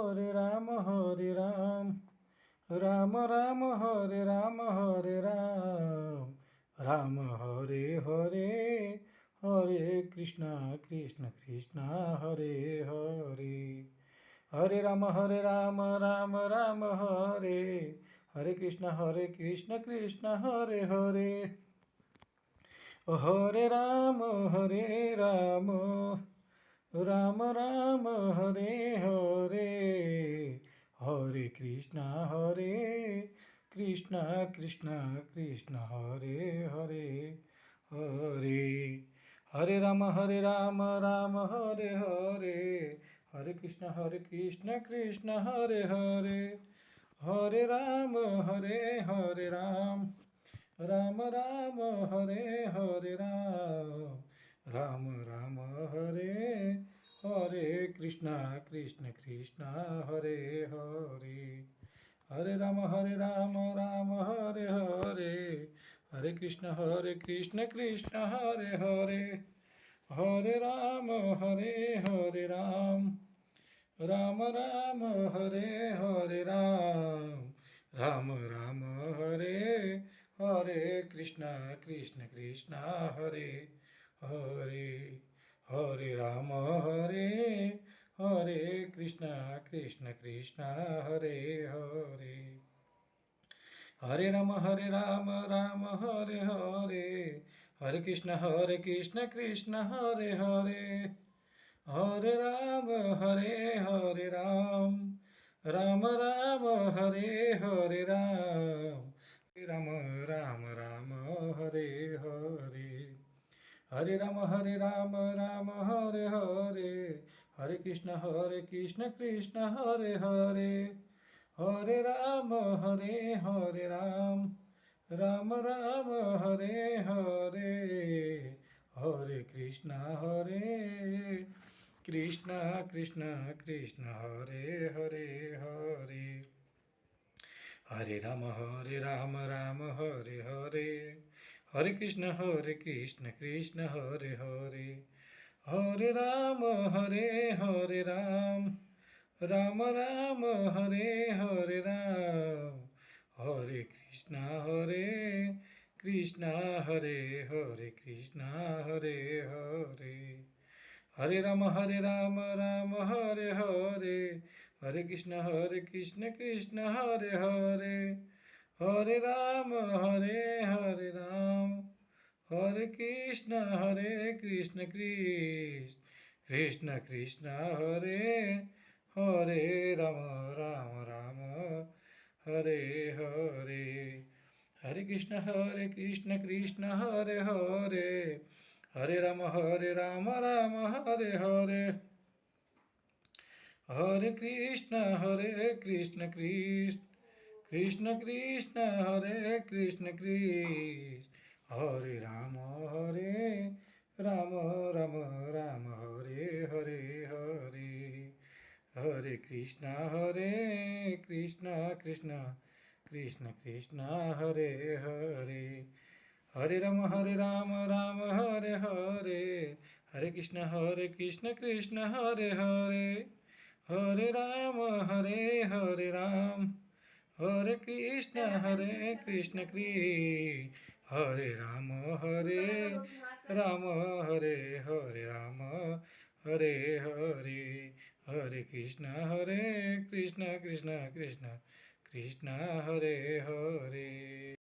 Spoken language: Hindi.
हरे राम राम राम हरे राम राम हरे हरे हरे कृष्णा कृष्ण कृष्णा हरे हरे हरे राम राम राम हरे हरे कृष्ण कृष्ण हरे हरे हरे राम राम राम हरे हरे हरे कृष्ण कृष्ण कृष्ण हरे हरे हरे हरे राम राम हरे हरे हरे कृष्ण कृष्ण हरे हरे हरे राम राम राम हरे राम राम हरे हरे कृष्ण कृष्ण हरे हरे हरे राम राम हरे हरे हरे कृष्ण कृष्ण हरे हरे हरे राम राम राम हरे राम राम हरे हरे कृष्ण कृष्ण हरे हरे हरे राम हरे कृष्ण कृष्ण हरे हरे हरे राम राम हरे हरे हरे कृष्ण कृष्ण हरे हरे हरे राम राम राम हरे राम राम राम हरे हरे हरे राम राम हरे हरे हरे कृष्ण कृष्ण हरे हरे हरे राम राम राम हरे हरे हरे कृष्ण कृष्ण कृष्ण हरे हरे हरे हरे राम राम हरे हरे हरे कृष्ण कृष्ण हरे हरे हरे राम राम राम हरे राम हरे कृष्ण हरे कृष्ण हरे हरे हरे राम राम हरे हरे हरे कृष्ण कृष्ण हरे हरे हरे राम हरे कृष्ण कृष्ण कृष्ण हरे हरे राम राम हरे हरे हरे कृष्ण कृष्ण हरे हरे हरे राम राम हरे हरे हरे कृष्ण कृष्ण कृष्ण हरे कृष्ण हरे राम राम राम हरे हरे हरे कृष्ण कृष्ण कृष्ण हरे हरे हरे राम राम हरे हरे हरे कृष्ण कृष्ण हरे हरे हरे राम हरे कृष्ण कृष्ण हरे राम हरे राम हरे हरे हरे कृष्ण कृष्ण कृष्ण हरे हरे